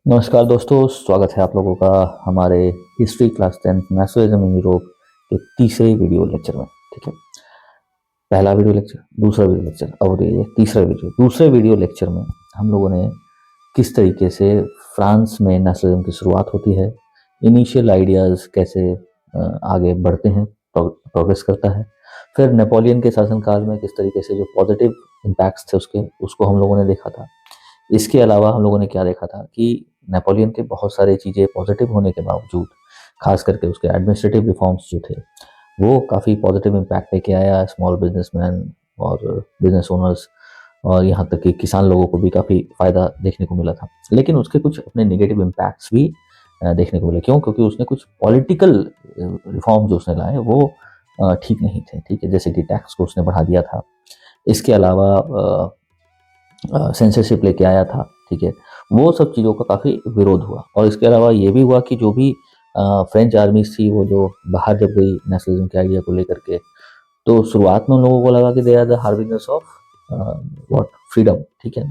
नमस्कार दोस्तों, स्वागत है आप लोगों का हमारे history class 10 nationalism in Europe के तीसरे वीडियो लेक्चर में। ठीक है, पहला वीडियो लेक्चर, दूसरा वीडियो लेक्चर और ये तीसरा वीडियो। दूसरे वीडियो लेक्चर में हम लोगों ने किस तरीके से फ्रांस में नेशनलिज्म की शुरुआत होती है, इनिशियल आइडियाज़ कैसे आगे बढ़ते हैं, प्रोग्रेस करता है, फिर नेपोलियन के शासनकाल में किस तरीके से जो पॉजिटिव इम्पैक्ट्स थे उसको हम लोगों ने देखा था। इसके अलावा हम लोगों ने क्या देखा था कि नेपोलियन के बहुत सारी चीज़ें पॉजिटिव होने के बावजूद, खास करके उसके एडमिनिस्ट्रेटिव रिफॉर्म्स जो थे, वो काफ़ी पॉजिटिव इम्पैक्ट लेके आया स्मॉल बिजनेसमैन और बिजनेस ओनर्स, और यहाँ तक कि किसान लोगों को भी काफ़ी फ़ायदा देखने को मिला था। लेकिन उसके कुछ अपने नेगेटिव इम्पैक्ट्स भी देखने को मिले। क्यों? क्योंकि उसने कुछ पॉलिटिकल रिफॉर्म जो उसने लाए वो ठीक नहीं थे। ठीक है, जैसे कि टैक्स को उसने बढ़ा दिया था। इसके अलावा सेंसरशिप लेके आया था। ठीक है, वो सब चीज़ों का काफ़ी विरोध हुआ। और इसके अलावा ये भी हुआ कि जो भी फ्रेंच आर्मीज थी वो जो बाहर जब गई नेशनलिज्म के आइडिया को लेकर के, तो शुरुआत में उन लोगों को लगा कि they are the harbingers of what freedom. ठीक है,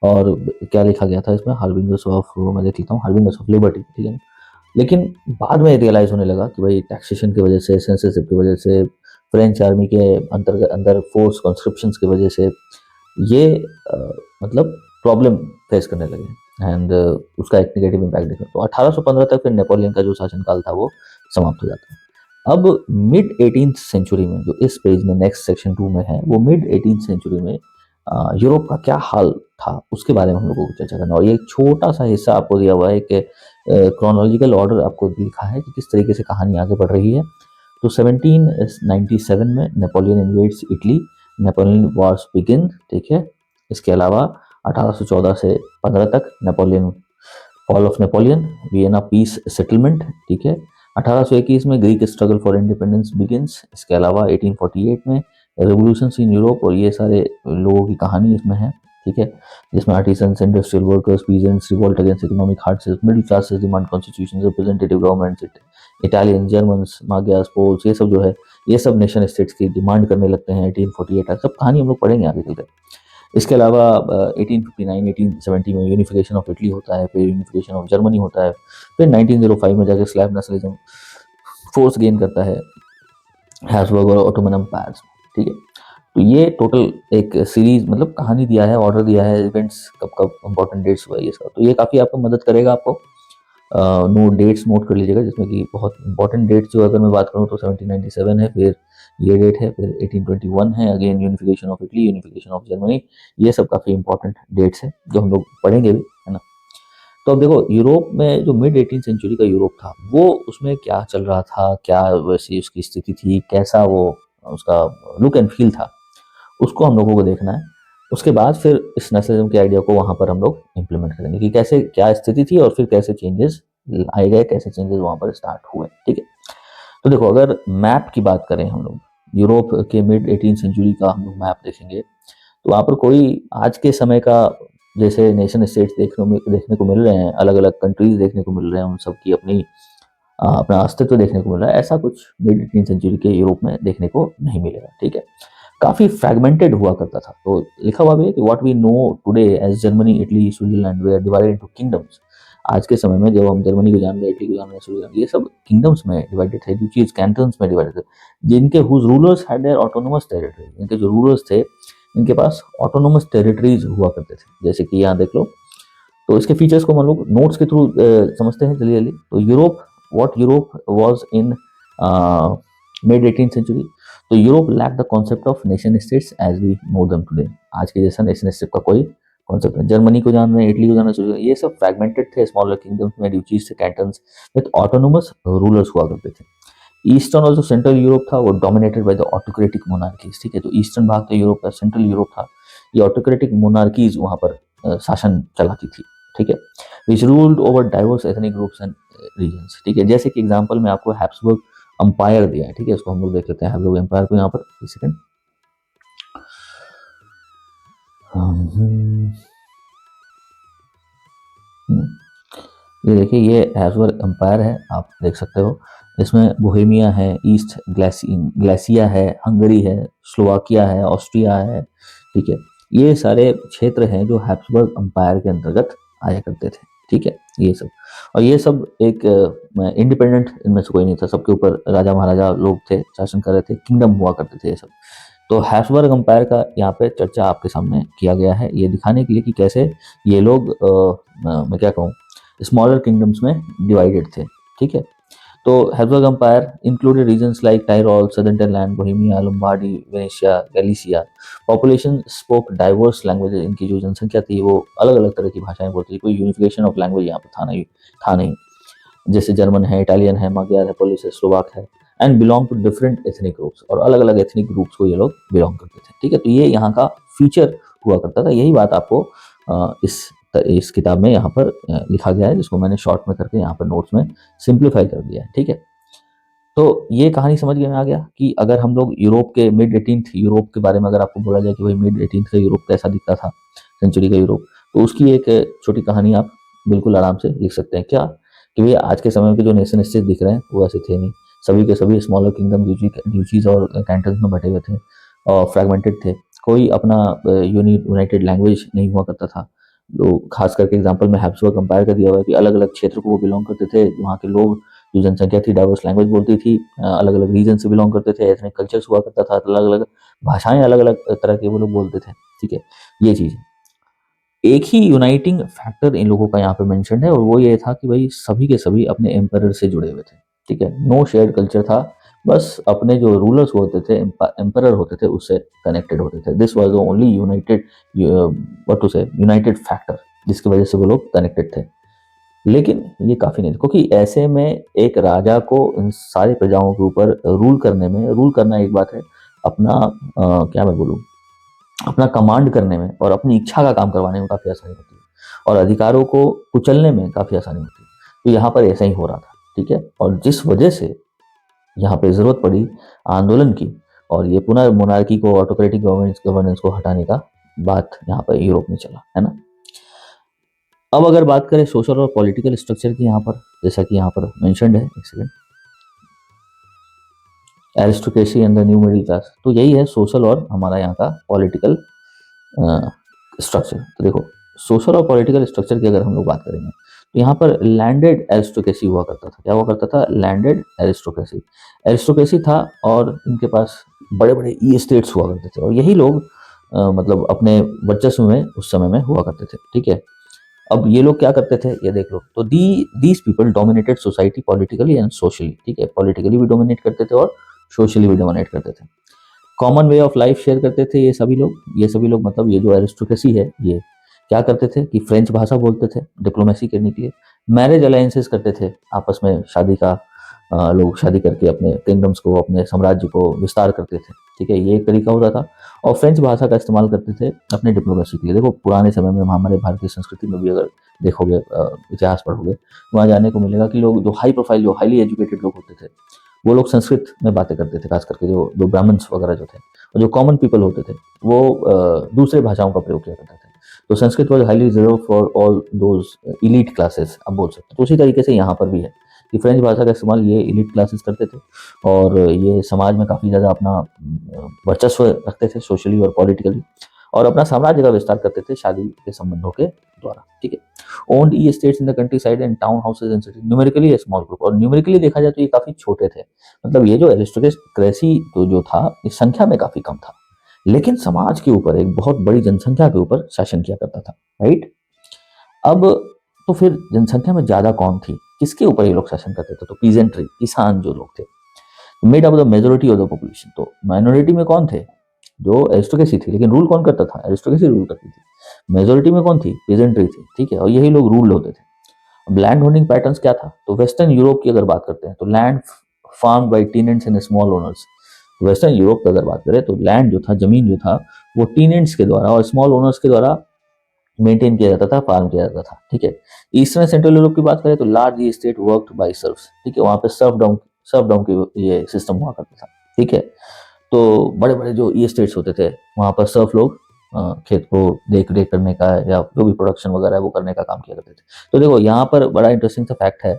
और क्या लिखा गया था इसमें, हार्बिंगर्स ऑफ, मैं देख लेता हूँ, हार्बिंगर्स ऑफ लिबर्टी। ठीक है, लेकिन बाद में रियलाइज होने लगा कि भाई टैक्सेशन की वजह से, सेंसरशिप की वजह से, फ्रेंच आर्मी के अंतर्गत अंदर फोर्स कॉन्स्क्रिप्शन की वजह से ये मतलब प्रॉब्लम फेस करने लगे एंड उसका एक नेगेटिव इम्पैक्ट देखा। तो 1815 तक फिर नेपोलियन का जो शासनकाल था वो समाप्त हो जाता है। अब मिड 18th सेंचुरी में, जो इस पेज में नेक्स्ट सेक्शन 2 में है, वो मिड 18th सेंचुरी में यूरोप का क्या हाल था उसके बारे में हम लोगों को चर्चा करना। और ये एक छोटा सा हिस्सा आपको दिया हुआ है कि क्रोनोलॉजिकल ऑर्डर आपको लिखा है कि किस तरीके से कहानी आगे बढ़ रही है। तो 1797 में Napoleon invades Italy, Napoleon wars begin. ठीक है, इसके अलावा 1814 से 15 तक Napoleon, fall of Napoleon, Vienna peace settlement. ठीक है, 1821 में Greek struggle for independence begins. इसके अलावा 1848 में रेवोल्यूशंस इन यूरोप, और ये सारे लोगों की कहानी इसमें है। ठीक है, जिसमें artisans, industrial workers, peasants, revolt against economic hardship, middle classes demand constitution, representative governments, Italian, Germans, Magyars, Poles, ये सब जो है, ये सब नेशन स्टेट्स की डिमांड करने लगते हैं 1848 तक। सब कहानी हम लोग पढ़ेंगे आगे चलकर। इसके अलावा 1859 1870 में यूनिफिकेशन ऑफ इटली होता है, फिर यूनिफिकेशन ऑफ जर्मनी होता है, फिर 1905 में जाके स्लैब नेशनलिज्म फोर्स गेन करता है हैब्सबर्ग और ऑटोमन एम्पायर्स। ठीक है, तो ये टोटल एक सीरीज, मतलब कहानी दिया है, ऑर्डर दिया है, इवेंट्स कब कब इंपॉर्टेंट डेट्स हुआ, ये सब। तो ये काफ़ी आपको मदद करेगा। आपको डेट्स नोट कर लीजिएगा, जिसमें कि बहुत इंपॉर्टेंट डेट्स जो अगर मैं बात करूँ तो 1797 है, फिर ये डेट है, फिर 1821 है, again unification of Italy, unification of Germany. ये सब काफ़ी इंपॉर्टेंट डेट्स हैं जो हम लोग पढ़ेंगे भी, है ना। तो अब देखो, यूरोप में जो मिड 18th सेंचुरी का यूरोप था, वो उसमें क्या चल रहा था, क्या वैसी उसकी स्थिति थी, कैसा वो उसका लुक एंड फील था, उसको हम लोगों को देखना है। उसके बाद फिर इस नेशनलिज्म के आइडिया को वहाँ पर हम लोग इम्प्लीमेंट करेंगे कि कैसे क्या स्थिति थी और फिर कैसे चेंजेस आए गए, कैसे चेंजेस वहाँ पर स्टार्ट हुए। ठीक है, तो देखो, अगर मैप की बात करें हम लोग, यूरोप के मिड 18th सेंचुरी का हम लोग मैप देखेंगे, तो वहाँ पर कोई आज के समय का जैसे नेशन स्टेट्स देखने को मिल रहे हैं, अलग अलग कंट्रीज देखने को मिल रहे हैं, उन सब की अपनी अपना अस्तित्व देखने को मिल रहा है, ऐसा कुछ मिड 18th सेंचुरी के यूरोप में देखने को नहीं मिलेगा। ठीक है, काफी फ्रैगमेंटेड हुआ करता था। तो लिखा हुआ भी है कि what we know today as Germany, Italy, Switzerland they are divided into kingdoms. आज के समय में जब हम जर्मनी को जान रहे हैं, इटली को जान रहे हैं, स्विट्जरलैंड, ये सब किंगडम्स में डिवाइडेड थे, जो चीज कैंटन्स में डिवाइडेड थे, जिनके whose rulers had their autonomous territory. इनके जो रूलर्स थे, इनके पास ऑटोनोमस टेरिटरीज हुआ करते थे। जैसे कि यहाँ देख लो, तो इसके फीचर्स को हम लोग नोट्स के थ्रू समझते हैं जल्दी जल्दी। तो Europe, what Europe was in mid 18th century, तो Europe lack the concept of nation states as we know them today. आज के जैसा नेशन स्टेट का कोई कॉन्सेप्ट नहीं। जर्मनी को जान रहे हैं, इटली को जान रहे हैं, ये सब फ्रैगमेंटेड थे, स्मॉलर किंगडम्स में, ड्यूचीज थे, कैंटन्स विद ऑटोनोमस रूलर्स हुआ करते थे। ईस्टर्न और जो सेंट्रल यूरोप था वो dominated by the autocratic monarchies. ठीक है, तो ईस्टर्न भाग तो यूरोप का, सेंट्रल यूरोप था, ये ऑटोक्रेटिक मोनार्कीज वहां पर शासन चलाती थी। ठीक है, which ruled over diverse ethnic groups and regions. ठीक है, जैसे कि एग्जांपल में आपको हैब्सबर्ग अंपायर दिया है। ठीक है, इसको हम लोग देख लेते हैं हैब्सबर्ग एम्पायर को यहाँ पर, एक सेकंड। ये देखिए, ये हैब्सबर्ग एम्पायर है, आप देख सकते हो। इसमें बोहेमिया है, ईस्ट ग्लेसिया है, हंगरी है, स्लोवाकिया है, ऑस्ट्रिया है। ठीक है, ये सारे क्षेत्र हैं जो हैब्सबर्ग एम्पायर के अंतर्गत आया करते थे। ठीक है, ये सब। और ये सब एक इंडिपेंडेंट इनमें से कोई नहीं था, सबके ऊपर राजा महाराजा लोग थे, शासन कर रहे थे, किंगडम हुआ करते थे ये सब। तो हैब्सबर्ग एम्पायर का यहाँ पे चर्चा आपके सामने किया गया है, ये दिखाने के लिए कि कैसे ये लोग मैं क्या कहूँ, स्मॉलर किंगडम्स में डिवाइडेड थे, ठीक है। तो Habsburg Empire included regions like Tyrol, Sudetenland, Bohemia, Lombardy, Venetia, Galicia. Population spoke diverse languages, इनकी जो जनसंख्या थी वो अलग अलग तरह की भाषाएं बोलती थी, कोई यूनिफिकेशन ऑफ लैंग्वेज यहाँ पर था नहीं। जैसे जर्मन है, इटालियन है, magyar है, पोलिश है, स्लोवाक है। And belong to different ethnic groups, और अलग अलग एथनिक ग्रुप्स को ये लोग बिलोंग करते थे, ठीक है। तो ये यहाँ का फीचर हुआ करता था, यही बात आपको इस किताब में यहाँ पर लिखा गया है, जिसको मैंने शॉर्ट में करके यहाँ पर नोट्स में सिंप्लीफाई कर दिया है, ठीक है। तो ये कहानी समझ में आ गया कि अगर हम लोग यूरोप के मिड 18th यूरोप के बारे में अगर आपको बोला जाए कि भाई मिड 18th का यूरोप कैसा दिखता था, सेंचुरी का यूरोप, तो उसकी एक छोटी कहानी आप बिल्कुल आराम से लिख सकते हैं। क्या कि भैया आज के समय के जो नेशन स्टेट दिख रहे हैं वो ऐसे थे नहीं, सभी के सभी स्मॉलर किंगडम, ड्यूचीज और कैंटन्स में बटे हुए थे और फ्रेगमेंटेड थे। कोई अपना यूनाइटेड लैंग्वेज नहीं हुआ करता था। लोग खास करके एग्जाम्पल में हैब्सबर्ग कंपेयर कर दिया हुआ है कि अलग अलग क्षेत्र को वो बिलोंग करते थे, वहाँ के लोग जो जनसंख्या थी डाइवर्स लैंग्वेज बोलती थी, अलग अलग रीजन से बिलोंग करते थे, एथनिक कल्चर्स हुआ करता था, अलग अलग भाषाएं अलग अलग तरह के वो लोग बोलते थे, ठीक है। ये चीज़ एक ही यूनाइटिंग फैक्टर इन लोगों का यहाँ पे मेंशन है, और वो ये था कि भाई सभी के सभी अपने एम्पायर से जुड़े हुए थे, ठीक है। नो शेयर्ड कल्चर था, बस अपने जो रूलर्स होते थे, एम्पायर होते थे, उससे कनेक्टेड होते थे। This was the only united, what to say, united factor, जिसकी वजह से वो लोग कनेक्टेड थे। लेकिन ये काफ़ी नहीं, क्योंकि ऐसे में एक राजा को इन सारी प्रजाओं के ऊपर रूल करने में, रूल करना एक बात है, अपना क्या मैं बोलूँ, अपना कमांड करने में और अपनी इच्छा का काम करवाने में काफ़ी आसानी होती है, और अधिकारों को कुचलने में काफ़ी आसानी होती है। तो यहाँ पर ऐसा ही हो रहा था, ठीक है। और जिस वजह से यहाँ पे ज़रूरत पड़ी आंदोलन की, और ये पुनः मोनार्की को, ऑटोक्रेटिक गवर्नेंस को हटाने का बात यहाँ पर यूरोप में चला, है ना। अब अगर बात करें सोशल और पॉलिटिकल स्ट्रक्चर की, यहाँ पर जैसा कि यहाँ पर मेंशन्ड है, एक second, aristocracy and the new middle class, तो यही है सोशल और हमारा यहाँ का पॉलिटिकल स्ट्रक्चर। तो देखो, सोशल और पॉलिटिकल स्ट्रक्चर की अगर हम लोग बात करेंगे तो यहाँ पर लैंडेड एरिस्टोक्रेसी हुआ करता था। क्या हुआ करता था? Landed aristocracy. एरिस्टोक्रेसी था और इनके पास बड़े बड़े ई स्टेट्स हुआ करते थे, और यही लोग मतलब अपने वर्चस्व में उस समय में हुआ करते थे, ठीक है। अब ये लोग क्या करते थे ये देख लो, तो these people dominated society politically and socially, ठीक है। पॉलिटिकली भी डोमिनेट करते थे और सोशली भी डोमिनेट करते थे। Common way of life share करते थे ये सभी लोग मतलब ये जो एरिस्टोक्रेसी है, ये क्या करते थे कि फ्रेंच भाषा बोलते थे डिप्लोमेसी करने के लिए। मैरिज अलायंसेस करते थे आपस में, शादी का लोग शादी करके अपने किंगडम्स को, अपने साम्राज्य को विस्तार करते थे, ठीक है। ये एक तरीका होता था। और फ्रेंच भाषा का इस्तेमाल करते थे अपने डिप्लोमेसी के लिए। देखो पुराने समय में हमारे भारतीय संस्कृति में भी अगर देखोगे, इतिहास पढ़ोगे, वहाँ जाने को मिलेगा कि लोग जो हाई प्रोफाइल, जो हाईली एजुकेटेड लोग होते थे, वो लोग संस्कृत में बातें करते थे, खास करके जो ब्राह्मण्स वगैरह जो थे, और जो कॉमन पीपल होते थे वो दूसरे भाषाओं का प्रयोग किया करते थे। तो Sanskrit was highly reserve for all those elite classes, आप बोल सकते हो। तो उसी तरीके से यहाँ पर भी है कि फ्रेंच भाषा का इस्तेमाल ये इलीट क्लासेस करते थे, और ये समाज में काफ़ी ज़्यादा अपना वर्चस्व रखते थे सोशली और पॉलिटिकली, और अपना साम्राज्य का विस्तार करते थे शादी के संबंधों के द्वारा, ठीक है। Owned E states in the country side and town houses in city, numerically A small group, और न्यूमेरिकली देखा जाए तो ये काफ़ी छोटे थे। मतलब ये जो एरिस्टोक्रेसी तो जो था, इस संख्या में काफ़ी कम था, लेकिन समाज के ऊपर एक बहुत बड़ी जनसंख्या के ऊपर शासन किया करता था, राइट। अब तो फिर जनसंख्या में ज़्यादा कौन थी, किसके ऊपर ये लोग शासन करते थे? तो पीजेंट्री, किसान जो लोग थे, made up the majority of the population. तो माइनॉरिटी में कौन थे? जो एरिस्टोक्रेसी थी, लेकिन रूल कौन करता था? एरिस्टोक्रेसी रूल करती थी। मेजोरिटी में कौन थी? पीजेंट्री थी, ठीक है, और यही लोग रूल होते थे। अब लैंड होल्डिंग पैटर्न्स क्या था? तो वेस्टर्न यूरोप की अगर बात करते हैं तो land farm by tenants and small owners. Western Europe की अगर बात करें तो लैंड जो था, जमीन जो था, वो टीनेंट्स के द्वारा और स्मॉल ओनर्स के द्वारा मेंटेन किया जाता था, फार्म किया जाता था, ठीक है। ईस्टर्न सेंट्रल यूरोप की बात करें तो large state worked by serfs, ठीक है, वहाँ पे सर्फ डाउन की ये सिस्टम हुआ करता था, ठीक है। तो बड़े बड़े जो ई स्टेट्स होते थे, वहाँ पर सर्फ लोग खेत को देख रेख करने का या जो भी प्रोडक्शन वगैरह है वो करने का काम किया करते थे। तो देखो यहाँ पर बड़ा इंटरेस्टिंग सा फैक्ट है,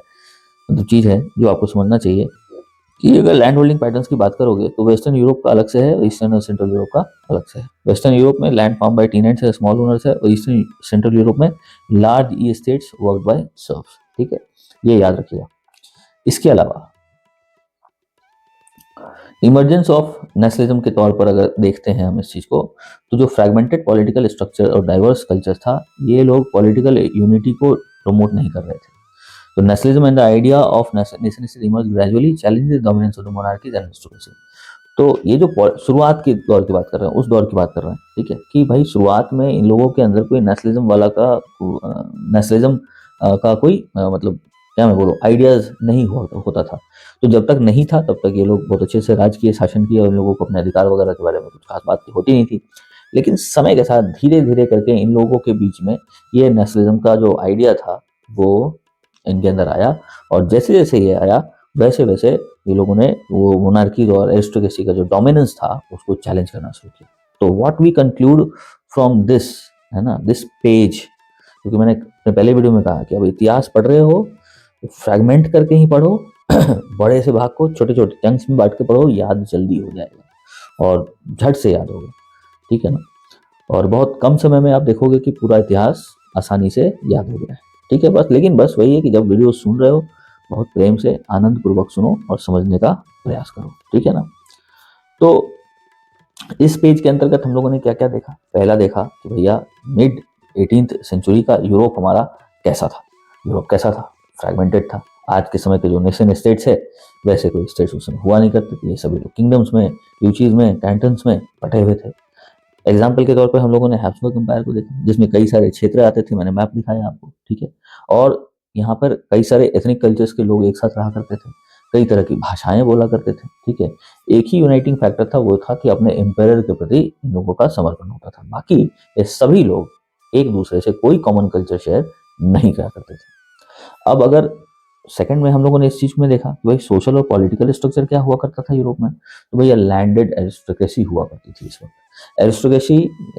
जो चीज़ है जो आपको समझना चाहिए कि अगर लैंड होल्डिंग पैटर्न्स की बात करोगे तो वेस्टर्न यूरोप का अलग से है और ईस्टर्न और सेंट्रल यूरोप का अलग से है। वेस्टर्न यूरोप में लैंड फार्म बाय टीनेंट्स है, स्मॉल ओनर्स है, और ईस्टर्न सेंट्रल यूरोप में large E estates work by serfs. ठीक है, ये याद रखिएगा। इसके अलावा इमरजेंस ऑफ नेशनलिज्म के तौर पर अगर देखते हैं हम इस चीज को, तो जो फ्रेगमेंटेड पॉलिटिकल स्ट्रक्चर और डाइवर्स कल्चर था, ये लोग पॉलिटिकल यूनिटी को प्रमोट नहीं कर रहे थे। तो nationalism and the idea of nationalism emerge gradually challenge the dominance of the monarchies and aristocracy. तो ये जो शुरुआत के दौर की बात कर रहे हैं, उस दौर की बात कर रहे हैं, ठीक है, कि भाई शुरुआत में इन लोगों के अंदर कोई नेशनलिज्म वाला का नेशनलिज्म का कोई मतलब क्या मैं बोलूँ आइडियाज नहीं होता था। तो जब तक नहीं था तब तक ये लोग बहुत अच्छे से राज किए, शासन किया, और इन लोगों को अपने अधिकार वगैरह के बारे में कुछ खास बात होती नहीं थी। लेकिन समय के साथ धीरे धीरे करके इन लोगों के बीच में ये नेशनलिज्म का जो आइडिया था वो इनके अंदर आया, और जैसे जैसे ये आया वैसे वैसे ये लोगों ने वो मोनार्की और एरिस्टोक्रेसी का जो डोमिनेंस था उसको चैलेंज करना शुरू किया। तो what we conclude from this, है ना, दिस पेज, क्योंकि मैंने पहले वीडियो में कहा कि अब इतिहास पढ़ रहे हो तो फ्रैगमेंट करके ही पढ़ो बड़े से भाग को छोटे छोटे चंक्स में बांट के पढ़ो, याद जल्दी हो जाएगा और झट से याद होगा। ठीक है ना, और बहुत कम समय में आप देखोगे कि पूरा इतिहास आसानी से याद हो गया है। ठीक है, बस लेकिन बस वही है कि जब वीडियो सुन रहे हो बहुत प्रेम से आनंद पूर्वक सुनो और समझने का प्रयास करो। ठीक है ना, तो इस पेज के अंतर्गत हम लोगों ने क्या क्या देखा। पहला देखा कि भैया मिड 18th सेंचुरी का यूरोप हमारा कैसा था। यूरोप कैसा था, फ्रैगमेंटेड था। आज के समय के जो नेशन स्टेट्स है वैसे कोई स्टेट्स उस समय हुआ नहीं करते थे। ये सभी लोग किंगडम्स में, ड्यूचीज में, कैंटन्स में बटे हुए थे। एग्जाम्पल के तौर पर हम लोगों ने हैब्सबर्ग एम्पायर को देखा, जिसमें कई सारे क्षेत्र आते थे। मैंने मैप दिखाया आपको, ठीक है, और यहाँ पर कई सारे एथनिक कल्चर्स के लोग एक साथ रहा करते थे, कई तरह की भाषाएं बोला करते थे। ठीक है, एक ही यूनाइटिंग फैक्टर था, वो था कि अपने एम्पायर के प्रति इन लोगों का समर्पण होता था। बाकी ये सभी लोग एक दूसरे से कोई कॉमन कल्चर शेयर नहीं करा करते थे। अब अगर सेकंड में हम लोगों ने इस चीज में देखा कि भाई सोशल और पॉलिटिकल स्ट्रक्चर क्या हुआ करता था यूरोप में, तो भैया लैंडेड एरिस्टोक्रेसी हुआ करती थी इस वक्त। एरिस्टोक्रेसी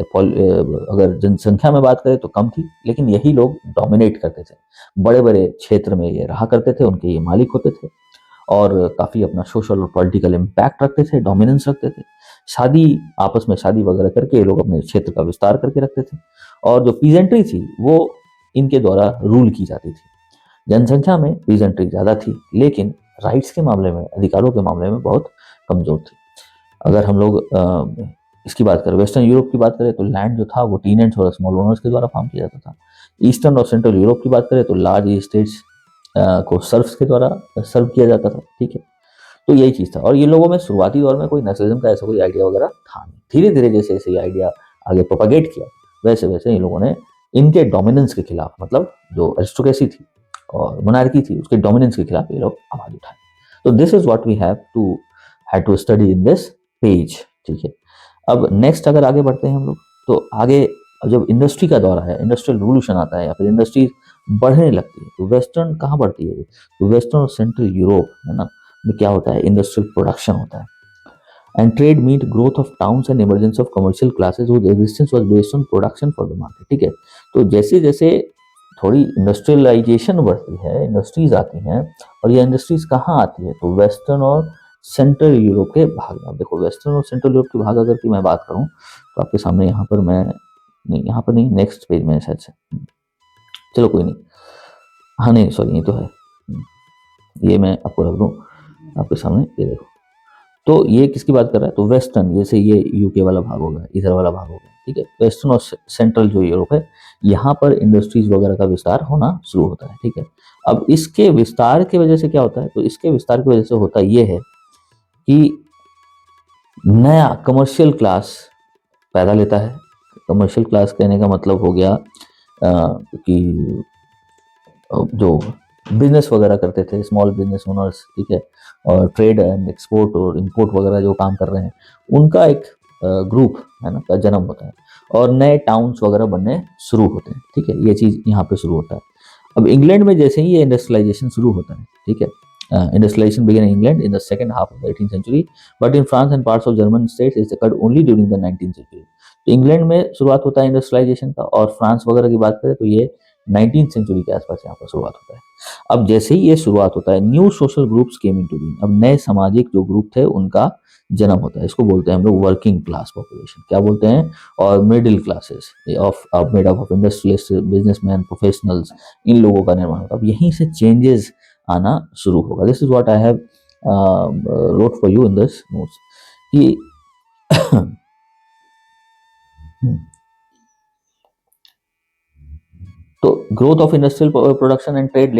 अगर जनसंख्या में बात करें तो कम थी, लेकिन यही लोग डोमिनेट करते थे। बड़े बड़े क्षेत्र में ये रहा करते थे, उनके ये मालिक होते थे, और काफी अपना सोशल और पॉलिटिकल इम्पैक्ट रखते थे, डोमिनेंस रखते थे। शादी, आपस में शादी वगैरह करके ये लोग अपने क्षेत्र का विस्तार करके रखते थे, और जो पीजेंट्री थी वो इनके द्वारा रूल की जाती थी। जनसंख्या में पीजेंट्री ज्यादा थी, लेकिन राइट्स के मामले में, अधिकारों के मामले में बहुत कमजोर थी। अगर हम लोग इसकी बात करें, वेस्टर्न यूरोप की बात करें, तो लैंड जो था वो टीनेंट्स और स्मॉल ओनर्स के द्वारा फार्म किया जाता था। ईस्टर्न और सेंट्रल यूरोप की बात करें तो लार्ज स्टेट्स को सर्व्स के द्वारा सर्व किया जाता था। ठीक है, तो यही चीज था। और ये लोगों में शुरुआती दौर में कोई नेशनलिज्म का ऐसा कोई आइडिया वगैरह था नहीं। धीरे धीरे जैसे जैसे ये आइडिया आगे प्रोपागेट किया, वैसे वैसे इन लोगों ने इनके डोमिनेंस के खिलाफ, मतलब जो एरिस्टोक्रेसी थी और मोनार्की थी, उसके डोमिनेंस के खिलाफ ये लोग आवाज उठाए। तो this is what we have to study in this page. ठीक है, अब नेक्स्ट अगर आगे बढ़ते हैं हम लोग, तो आगे जब इंडस्ट्री का दौर आया, इंडस्ट्रियल रिवोल्यूशन आता है या फिर इंडस्ट्री बढ़ने लगती है, तो वेस्टर्न कहाँ बढ़ती है, तो वेस्टर्न और सेंट्रल यूरोप, है ना, में क्या होता है, इंडस्ट्रियल प्रोडक्शन होता है। And trade meant growth of towns and emergence of commercial classes whose existence was based on production for the market. ठीक है, तो जैसे जैसे थोड़ी इंडस्ट्रियलाइजेशन बढ़ती है, इंडस्ट्रीज आती हैं, और ये इंडस्ट्रीज कहाँ आती है, तो वेस्टर्न और सेंट्रल यूरोप के भाग में। देखो वेस्टर्न और सेंट्रल यूरोप के भाग अगर की मैं बात करूँ तो आपके सामने यहाँ पर मैं नहीं, यहाँ पर नहीं, नेक्स्ट पेज में शायद से, चलो कोई नहीं, हाँ नहीं सॉरी, ये तो है, ये मैं आपको रख दूँ आपके सामने, ये देखो। तो ये किसकी बात कर रहा है, तो वेस्टर्न, जैसे ये यूके वाला भाग हो गया, इधर वाला भाग हो गया। ठीक है, वेस्टर्न और सेंट्रल जो यूरोप है, यहाँ पर इंडस्ट्रीज वगैरह का विस्तार होना शुरू होता है। ठीक है, अब इसके विस्तार की वजह से क्या होता है, तो इसके विस्तार की वजह से होता ये है कि नया कमर्शियल क्लास पैदा लेता है। कमर्शियल क्लास कहने का मतलब हो गया कि जो बिजनेस वगैरह करते थे, स्मॉल बिजनेस ओनर्स, ठीक है, और ट्रेड एंड एक्सपोर्ट और इंपोर्ट वगैरह जो काम कर रहे हैं, उनका एक ग्रुप, है ना, का जन्म होता है, और नए टाउन्स वगैरह बनने शुरू होते हैं। ठीक है, ये चीज़ यहाँ पे शुरू होता है। अब इंग्लैंड में जैसे ही ये इंडस्ट्रियलाइजेशन शुरू होता है, ठीक है, industrialization began in England in the second half of the 18th century, but in France and parts of German states it occurred only during the 19th century। तो इंग्लैंड में शुरुआत होता है इंडस्ट्रियलाइजेशन का, और फ्रांस वगैरह की बात करें तो ये 19th सेंचुरी के आसपास यहाँ पर शुरुआत होता है। अब जैसे ही ये शुरुआत होता है, new social groups came into being, अब नए सामाजिक जो ग्रुप थे उनका जन्म होता है। इसको बोलते हैं हम लोग वर्किंग क्लास पॉपुलेशन, क्या बोलते हैं, और middle classes of made up of industrialist, businessman, professionals, इन लोगों का निर्माण होता है। अब यहीं से चेंजेस आना शुरू होगा। This is what I have wrote for you in this notes कि तो growth of industrial production and trade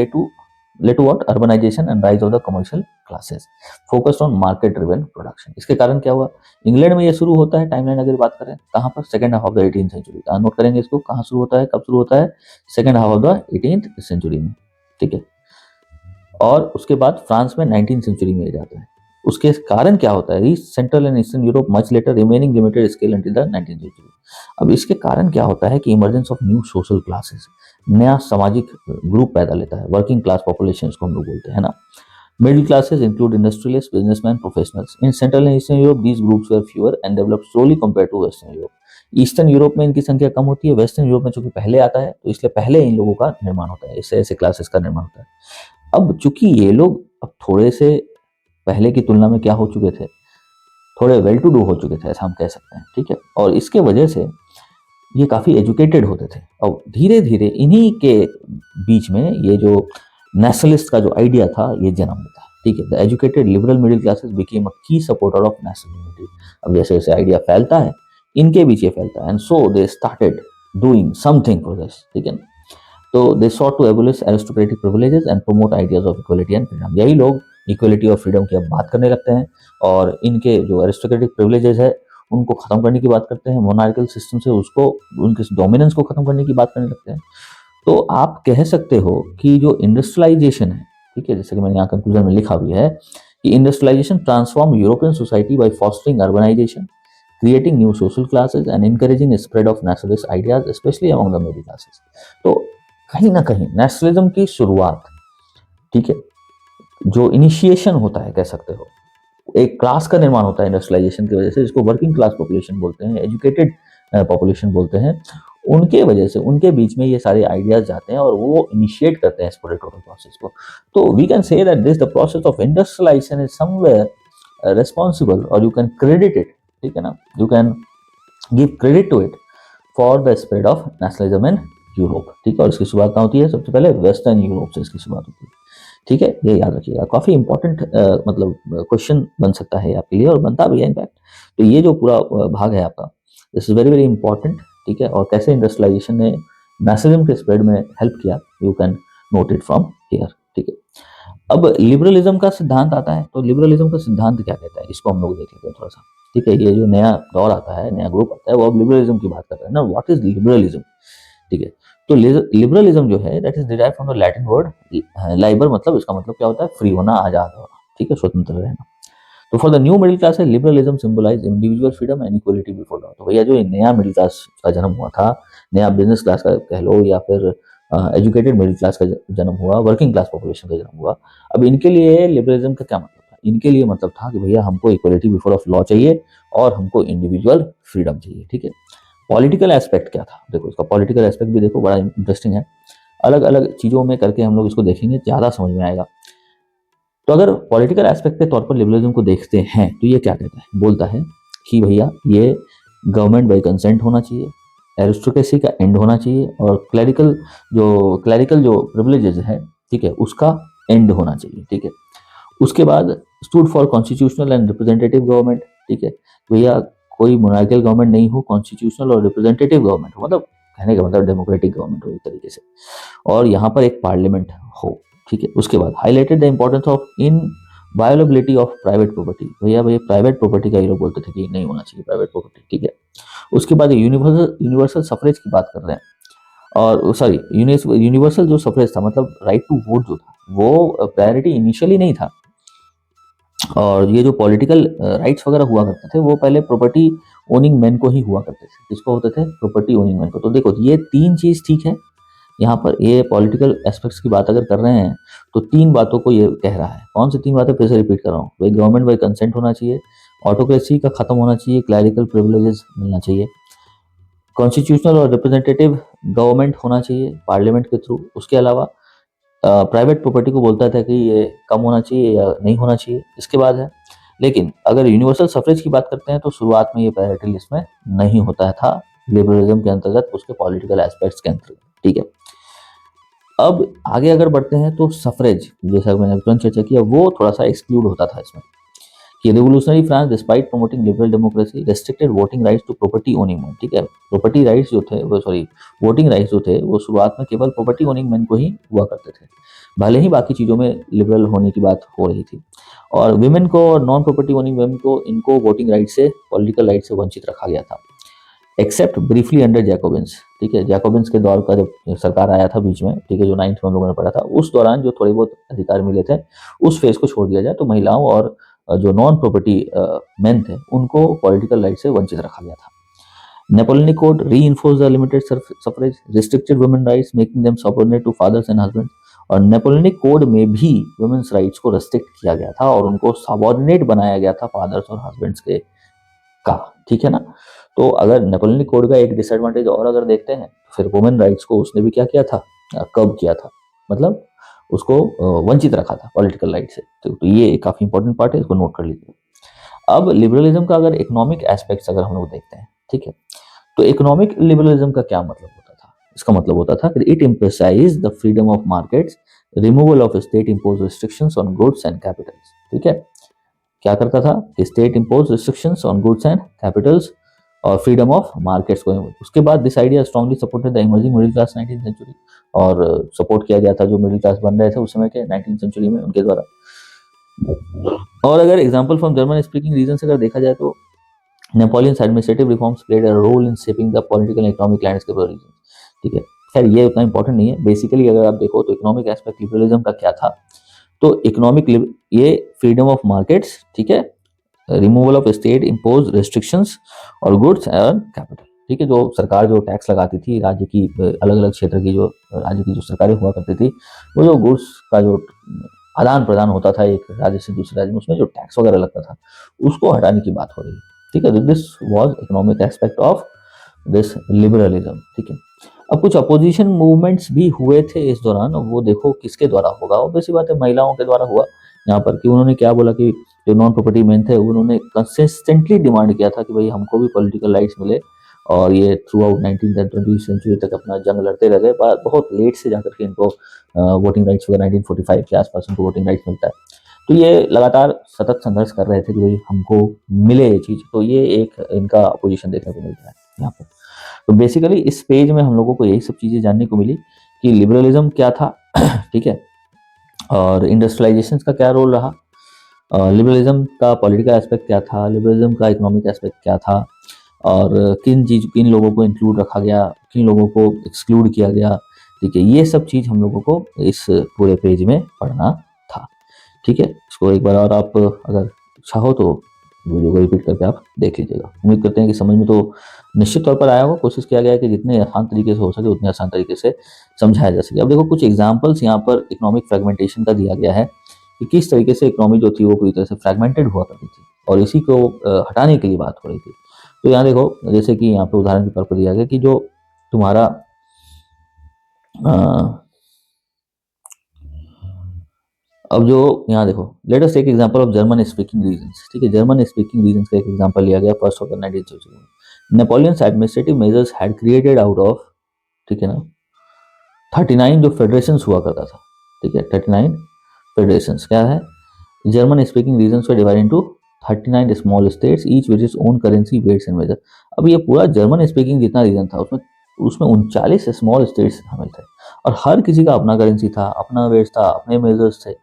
led to what, urbanization and rise of the commercial classes focused on market driven production। इसके कारण क्या हुआ, England में ये शुरू होता है, टाइमलाइन अगर बात करें कहाँ पर, second half of the 18th century का, नोट करेंगे इसको, कहाँ शुरू होता है, कब शुरू होता है, second half of the 18th century में, ठीक है। और उसके बाद फ्रांस में 19th सेंचुरी में जाता है। उसके कारण क्या होता है, reach central and eastern Europe much later, remaining limited scale until the 19th century. अब इसके कारण क्या होता है कि emergence of new social classes, नया सामाजिक ग्रुप पैदा लेता है, वर्किंग क्लास पॉपुलेशन को हम लोग बोलते हैं ना। Middle classes include industrialist, businessman, professionals. In central and eastern Europe these groups were fewer and develop slowly compare to western Europe. Eastern Europe में इनकी संख्या कम होती है, वेस्टर्न यूरोप में चूंकि पहले आता है तो इसलिए पहले इन लोगों का निर्माण होता है, ऐसे ऐसे क्लासेस का निर्माण होता है। अब चूंकि ये लोग अब थोड़े से पहले की तुलना में क्या हो चुके थे, थोड़े वेल टू डू हो चुके थे, ऐसा हम कह सकते हैं, ठीक है। और इसके वजह से ये काफ़ी एजुकेटेड होते थे। और धीरे धीरे इन्हीं के बीच में ये जो नेशनलिस्ट का जो आइडिया था ये जन्म लेता है, ठीक है। The educated liberal middle classes became a की सपोर्टर ऑफ नेशनल यूनिटी। अब जैसे जैसे आइडिया फैलता है, इनके बीच ये फैलता है, and so they started doing something for this, ठीक है। तो they sought to abolish aristocratic privileges and promote ideas of equality and freedom. यही लोग इक्वलिटी और फ्रीडम की अब बात करने लगते हैं और इनके जो एरिस्टोक्रेटिक प्रिविलेजेस है उनको खत्म करने की बात करते हैं, मोनार्किकल सिस्टम से उसको, उनके डोमिनेंस को खत्म करने की बात करने लगते हैं। तो आप कह सकते हो कि जो इंडस्ट्रियलाइजेशन है, ठीक है, जैसे कि मैंने यहाँ कंक्लूजन में लिखा भी है कि industrialization transform European society by fostering urbanization, creating new social classes and encouraging the spread of nationalist ideas especially among the middle classes। तो कहीं ना कहीं नेशनलिज्म की शुरुआत, ठीक है, जो इनिशिएशन होता है कह सकते हो, एक क्लास का निर्माण होता है इंडस्ट्रियलाइजेशन की वजह से, जिसको वर्किंग क्लास पॉपुलेशन बोलते हैं, एजुकेटेड पॉपुलेशन बोलते हैं, उनके वजह से उनके बीच में ये सारे आइडियाज जाते हैं और वो इनिशिएट करते हैं इस पूरे टोटल प्रोसेस को। तो we can say that this the process of industrialization is somewhere responsible, और यू कैन क्रेडिट इट, ठीक है ना, you can give credit to it for the spread of nationalism in Europe, ठीक है। और इसकी शुरुआत कहाँ होती है, सबसे पहले वेस्टर्न यूरोप से इसकी शुरुआत होती है, ठीक है, ये याद रखिएगा। काफी इंपॉर्टेंट मतलब क्वेश्चन बन सकता है आपके लिए और बनता भी है इनफैक्ट। तो ये जो पूरा भाग है आपका, this is very very important, ठीक है। और कैसे इंडस्ट्रियलाइजेशन ने नेशनलिज्म के स्प्रेड में हेल्प किया, you can note it from here, ठीक है। अब लिबरलिज्म का सिद्धांत आता है, तो लिबरलिज्म का सिद्धांत क्या कहता है, इसको हम लोग देख लेते हैं थोड़ा सा, ठीक है। ये जो नया दौर आता है, नया ग्रुप आता है, वो अब लिबरलिज्म की बात कर रहे हैं ना। व्हाट इज लिबरलिज्म, ठीक है। तो लिबरलिज्म जो है that is derive from the Latin word Liber, मतलब इसका मतलब क्या होता है, फ्री होना, आजाद होना, ठीक है, स्वतंत्र रहना। तो for the new middle class है liberalism symbolise individual freedom and equality before law. तो भैया जो नया मिडिल क्लास का जन्म हुआ था, नया बिजनेस क्लास का कह लो या फिर एजुकेटेड मिडिल क्लास का जन्म हुआ, वर्किंग क्लास पॉपुलेशन का जन्म हुआ, अब इनके लिए लिबरलिज्म का क्या मतलब था, इनके लिए मतलब था कि भैया हमको इक्वलिटी बिफोर ऑफ लॉ चाहिए और हमको इंडिविजुअल फ्रीडम चाहिए, ठीक है। पॉलिटिकल एस्पेक्ट क्या था, देखो इसका पॉलिटिकल एस्पेक्ट भी देखो, बड़ा इंटरेस्टिंग है। अलग अलग चीज़ों में करके हम लोग इसको देखेंगे, ज़्यादा समझ में आएगा। तो अगर पॉलिटिकल एस्पेक्ट के तौर पर लिबरलिज्म को देखते हैं तो ये क्या कहता है, बोलता है कि भैया ये गवर्नमेंट बाय कंसेंट होना चाहिए, एरिस्टोक्रेसी का एंड होना चाहिए, और क्लैरिकल जो प्रिविलेजेस है, ठीक है, उसका एंड होना चाहिए, ठीक है। उसके बाद stood for constitutional and representative government, ठीक है, भैया कोई मोनार्कियल गवर्नमेंट नहीं हो, कॉन्स्टिट्यूशनल और रिप्रेजेंटेटिव गवर्नमेंट हो, मतलब कहने का मतलब डेमोक्रेटिक गवर्नमेंट हो एक तरीके से, और यहाँ पर एक पार्लियामेंट हो, ठीक है। उसके बाद highlighted the importance of inviolability of private property, भैया प्राइवेट प्रॉपर्टी का ये लोग बोलते थे कि नहीं होना चाहिए प्राइवेट प्रॉपर्टी, ठीक है। उसके बाद यूनिवर्सल सफरेज की बात कर रहे हैं, और सॉरी यूनिवर्सल जो सफरेज था, मतलब राइट टू वोट जो था, वो प्रायोरिटी इनिशियली नहीं था। और ये जो पॉलिटिकल राइट्स वगैरह हुआ करते थे वो पहले प्रॉपर्टी ओनिंग मैन को ही हुआ करते थे, किसको होते थे, प्रॉपर्टी ओनिंग मैन को। तो देखो ये तीन चीज ठीक है, यहाँ पर ये पॉलिटिकल एस्पेक्ट्स की बात अगर कर रहे हैं तो तीन बातों को ये कह रहा है। कौन सी तीन बातें, फिर से रिपीट कर रहा हूँ, भाई गवर्नमेंट बाय कंसेंट होना चाहिए, ऑटोक्रेसी का खत्म होना चाहिए, क्लैरिकल प्रिविलेजेस मिलना चाहिए, कॉन्स्टिट्यूशनल और रिप्रेजेंटेटिव गवर्नमेंट होना चाहिए पार्लियामेंट के थ्रू। उसके अलावा प्राइवेट प्रॉपर्टी को बोलता था कि ये कम होना चाहिए या नहीं होना चाहिए, इसके बाद है। लेकिन अगर यूनिवर्सल सफरेज की बात करते हैं तो शुरुआत में ये प्रायोरिटी लिस्ट में नहीं होता था लिबरलिज्म के अंतर्गत, उसके पॉलिटिकल एस्पेक्ट्स के अंतर्गत, ठीक है। अब आगे अगर बढ़ते हैं तो सफरेज, जैसा मैंने तुरंत चर्चा किया, वो थोड़ा सा एक्सक्लूड होता था इसमें कि revolutionary France despite promoting liberal democracy restricted voting rights to property owning man, ठीक है। प्रॉपर्टी राइट्स जो थे वो सॉरी वोटिंग राइट्स जो थे वो शुरुआत में केवल प्रॉपर्टी ओनिंग मैन को ही हुआ करते थे, भले ही बाकी चीज़ों में लिबरल होने की बात हो रही थी। और विमेन को और नॉन प्रॉपर्टी ओनिंग वुमेन को इनको वोटिंग राइट से पॉलिटिकल राइट से वंचित रखा गया था, एक्सेप्ट ब्रीफली अंडर जैकोबिन्स, ठीक है। जैकोबिन्स के दौर का जब सरकार आया था बीच में, ठीक है, जो 9th में हम लोगों ने पढ़ा था, उस दौरान जो थोड़े बहुत अधिकार मिले थे उस फेज को छोड़ दिया जाए तो महिलाओं और जो नॉन प्रॉपर्टी मेन थे उनको पॉलिटिकल राइट से वंचित रखा गया था। Napoleonic code reinforce the limited suffrage, restricted women rights making them subordinate to fathers and husbands. और नेपोलियनिक कोड में भी वुमेन्स राइट्स को रेस्ट्रिक्ट किया गया था और उनको सबऑर्डिनेट बनाया गया था फादर्स और हस्बैंड्स के का, ठीक है ना। तो अगर नेपोलियनिक कोड का एक डिसएडवांटेज और अगर देखते हैं तो फिर वुमेन राइट्स को उसने भी क्या किया था, कब किया था, मतलब उसको वंचित रखा था पॉलिटिकल राइट से। तो ये काफी इंपॉर्टेंट पार्ट है, इसको नोट कर लीजिए। अब लिबरलिज्म का अगर इकोनॉमिक एस्पेक्ट्स अगर हम लोग देखते हैं, ठीक है, तो इकोनॉमिक लिबरलिज्म का क्या मतलब होता था? इसका मतलब होता था कि it emphasize the freedom of markets, removal of state impose restrictions on goods and capitals, ठीक है। क्या करता था कि state impose restrictions on goods and capitals और फ्रीडम ऑफ मार्केट्स को। उसके बाद this idea strongly supported the emerging middle class 19th century, और सपोर्ट किया गया था जो मिडिल क्लास बन रहे थे उस समय के 19th सेंचुरी में उनके द्वारा। और अगर example from German speaking region से अगर देखा जाए तो Napoleon's administrative reforms played a role in shaping the political economic landscape of region, ठीक है। खैर ये उतना इंपॉर्टेंट नहीं है, बेसिकली अगर आप देखो तो इकोनॉमिक एस्पेक्ट लिबरलिज्म का क्या था, तो इकोनॉमिक ये फ्रीडम ऑफ मार्केट्स, ठीक है, removal of state impose restrictions और गुड्स एंड कैपिटल, ठीक है। जो सरकार जो टैक्स लगाती थी राज्य की, अलग अलग क्षेत्र की जो राज्य की जो सरकारें हुआ करती थी, वो जो गुड्स का जो आदान प्रदान होता था एक राज्य से दूसरे राज्य में, उसमें जो टैक्स वगैरह लगता था उसको हटाने की बात हो रही है, ठीक है। This was economic aspect of this liberalism, ठीक है। अब कुछ अपोजिशन मूवमेंट्स भी हुए थे इस दौरान, वो देखो किसके द्वारा होगा, ऑब्वियस बात है महिलाओं के द्वारा हुआ यहाँ पर, कि उन्होंने क्या बोला कि जो नॉन प्रॉपर्टी मैन थे उन्होंने कंसिस्टेंटली डिमांड किया था कि भाई हमको भी पॉलिटिकल राइट्स मिले, और ये through out 19th and 20th century तक अपना जंग लड़ते रह गए, बहुत लेट से जाकर के इनको वोटिंग राइट्स वगैरह 1945 के आसपास उनको वोटिंग राइट्स मिलता है। तो ये लगातार सतत संघर्ष कर रहे थे कि भाई हमको मिले ये चीज़, तो ये एक इनका अपोजिशन देखने को मिलता है यहाँ पर। तो बेसिकली इस पेज में हम लोगों को यही सब चीज़ें जानने को मिली कि लिबरलिज्म क्या था, ठीक है, और इंडस्ट्रियलाइजेशन का क्या रोल रहा, लिबरलिज्म का पॉलिटिकल एस्पेक्ट क्या था, लिबरलिज्म का इकोनॉमिक एस्पेक्ट क्या था, और किन लोगों को इंक्लूड रखा गया, किन लोगों को एक्सक्लूड किया गया, ठीक है। ये सब चीज़ हम लोगों को इस पूरे पेज में पढ़ना था, ठीक है। इसको एक बार और आप अगर चाहो तो वीडियो को रिपीट करके आप देख लीजिएगा। उम्मीद करते हैं कि समझ में तो निश्चित तौर पर आया होगा। कोशिश किया गया है कि जितने आसान तरीके से हो सके उतने आसान तरीके से समझाया जा सके। अब देखो कुछ एग्जाम्पल्स यहाँ पर इकोनॉमिक फ्रेगमेंटेशन का दिया गया है कि किस तरीके से इकोनॉमी जो थी वो पूरी तरह से फ्रेगमेंटेड हुआ करती थी, और इसी को हटाने के लिए बात हो रही थी। तो यहाँ देखो जैसे कि यहाँ पर उदाहरण के तौर पर दिया गया कि जो तुम्हारा अब जो यहाँ देखो let us take example of German speaking regions, ठीक है। जर्मन स्पीकिंग रीजन्स का एक एग्जांपल लिया गया first of the 19th century में। Napoleon's administrative measures had created out of, ठीक है ना, 39 जो फेडरेशंस हुआ करता था, ठीक है, 39 फेडरेशंस क्या है, German speaking regions were divided into 39 small states each with its own currency weights and measure. अब ये पूरा जर्मन स्पीकिंग जितना रीजन था उसमें उसमें 39 स्मॉल स्टेट्स शामिल थे, और हर किसी का अपना करेंसी था, अपना वेट्स था, अपने मेजर्स थे।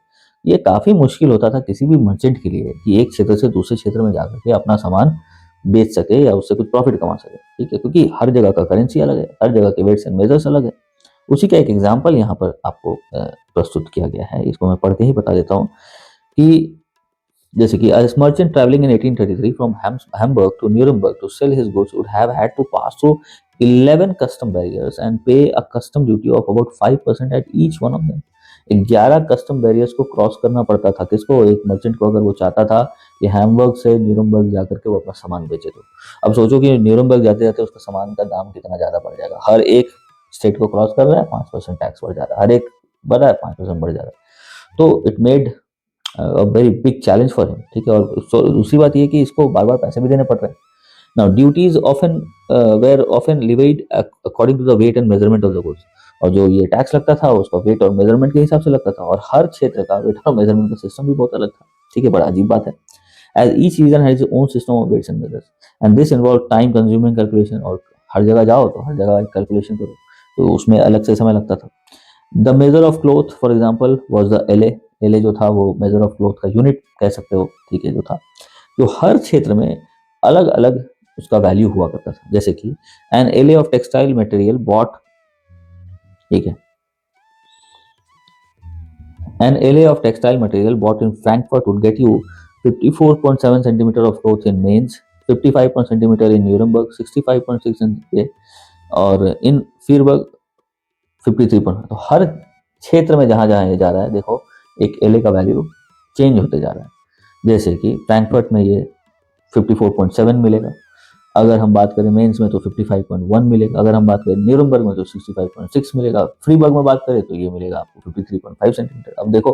ये काफ़ी मुश्किल होता था किसी भी मर्चेंट के लिए कि एक क्षेत्र से दूसरे क्षेत्र में जाकर के अपना सामान बेच सके या उससे कुछ प्रॉफिट कमा सके, ठीक है, क्योंकि हर जगह का करेंसी अलग है, हर जगह के वेट्स एंड मेजर्स अलग है। उसी का एक एग्जाम्पल यहाँ पर आपको प्रस्तुत किया गया है, इसको मैं पढ़ के ही बता देता हूँ कि जैसे कि a merchant traveling in 1833 from Hamburg to Nuremberg to sell his goods would have had to pass through 11 custom barriers and pay a custom duty of about 5% at each one of them. 11 custom barriers को cross करना पड़ता था किसको, एक merchant को, अगर वो चाहता था कि हैम्बर्ग से न्यूरमबर्ग जाकर के वो अपना सामान बेचे। तो अब सोचो कि न्यूरमबर्ग जाते जाते उसका सामान का दाम कितना ज़्यादा बढ़ जाएगा। हर एक स्टेट को क्रॉस कर रहा है, 5% टैक्स बढ़ जा रहा है, हर एक बढ़ रहा है, 5% बढ़ जा रहा है। तो it made a very big challenge for him, ठीक है। और दूसरी बात ये कि इसको बार बार पैसे भी देने पड़ रहे हैं। Now duties often were often levied according to the weight and measurement of the goods. और जो ये टैक्स लगता था उसका वेट और मेजरमेंट के हिसाब से लगता था, और हर क्षेत्र का वेट और मेजरमेंट का सिस्टम भी बहुत अलग था, ठीक है। बड़ा अजीब बात है। As each region has own system of weights and measures and this involve time consuming calculation. और हर जगह जाओ तो हर जगह कैलकुलेशन करो, तो उसमें अलग से समय लगता था। The measure of cloth for example was the L A जो था वो मेजर ऑफ क्लोथ का यूनिट कह सकते हो, ठीक है, जो था, जो हर क्षेत्र में अलग अलग उसका वैल्यू हुआ करता था। जैसे कि an ell of textile material bought, ठीक है, an ell of textile material bought in Frankfurt would get you 54.7 centimetre of cloth in Mainz, 55 centimetre in Nuremberg, 65.6 in, और इन फीरबर्ग 53। तो हर क्षेत्र में जहां जहां ये जा रहा है, देखो एक एल का वैल्यू चेंज होते जा रहा है। जैसे कि फ्रैंकफर्ट में ये 54.7 मिलेगा, अगर हम बात करें मेंस में तो 55.1 मिलेगा, अगर हम बात करें न्यूरमबर्ग में तो 65.6 मिलेगा, फ्रीबर्ग में बात करें तो ये मिलेगा आपको 53.5 सेंटीमीटर। अब देखो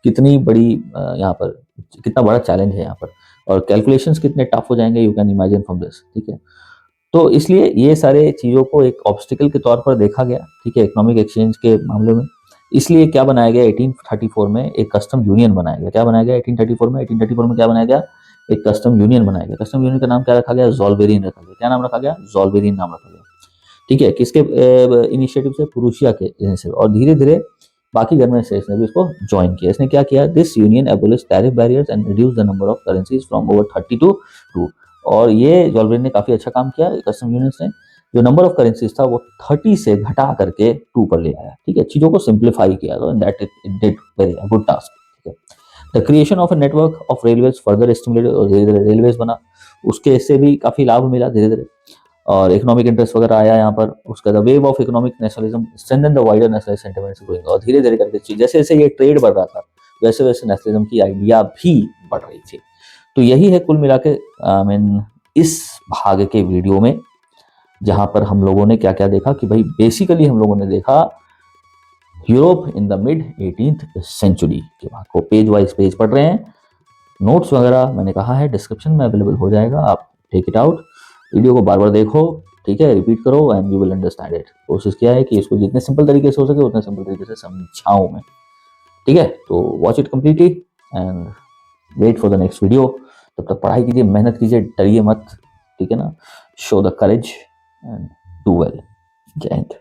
कितनी बड़ी यहाँ पर कितना बड़ा चैलेंज है यहाँ पर, और कैलकुलेशंस कितने टफ हो जाएंगे, you can imagine from this, ठीक है। तो इसलिए ये सारे चीज़ों को एक ऑब्स्टिकल के तौर पर देखा गया, ठीक है, इकोनॉमिक एक्सचेंज के मामले में। इसलिए क्या बनाया गया 1834 में, एक कस्टम यूनियन बनाया गया। क्या बनाया गया 1834 में? 1834 में क्या बनाया गया? एक कस्टम यूनियन बनाया गया। कस्टम यूनियन का नाम क्या रखा गया? ज़ोल्वेरियन रखा गया। क्या नाम रखा गया? ज़ोल्वेरियन नाम रखा गया, ठीक है। किसके इनिशिएटिव से? प्रूशिया के इनिशिएटिव। और धीरे धीरे बाकी जर्मन स्टेट्स ने भी इसको ज्वाइन किया। इसने क्या किया? This union abolish tariff barriers and reduce the number of currencies from over 30 to 2। और ये ज़ोल्वेरियन ने काफी अच्छा काम किया कस्टम यूनियन ने। जो नंबर ऑफ करेंसीज था वो 30 से घटा करके 2 पर ले आया, ठीक है, चीजों को सिंप्लीफाई किया। तो that it did very good task, ठीक है। The creation of a network of railways further stimulated, और धीरे धीरे रेलवेज बना, उसके इससे भी काफी लाभ मिला धीरे धीरे, और इकोनॉमिक इंटरेस्ट वगैरह आया यहाँ पर। उसका the wave of economic nationalism strengthen the wider national sentiments growing. और धीरे धीरे करके जैसे जैसे ये ट्रेड बढ़ रहा था वैसे वैसे नेशनलिज्म की आइडिया भी बढ़ रही थी। तो यही है कुल मिला के आई मीन इस भाग के वीडियो में, जहां पर हम लोगों ने क्या क्या देखा कि भाई बेसिकली हम लोगों ने देखा Europe in the mid 18th century के भाग को। पेज वाइज पेज पढ़ रहे हैं, नोट्स वगैरह मैंने कहा है डिस्क्रिप्शन में अवेलेबल हो जाएगा, आप टेक इट आउट, वीडियो को बार बार देखो, ठीक है, रिपीट करो and you will understand it. कोशिश किया है कि इसको जितने सिंपल तरीके से हो सके उतने सिंपल तरीके से समझाऊं मैं, ठीक है। तो watch it completely and wait for the next video. तब तक पढ़ाई कीजिए, मेहनत कीजिए, डरिए मत, ठीक है ना। Show the courage and do well. जय हिंद।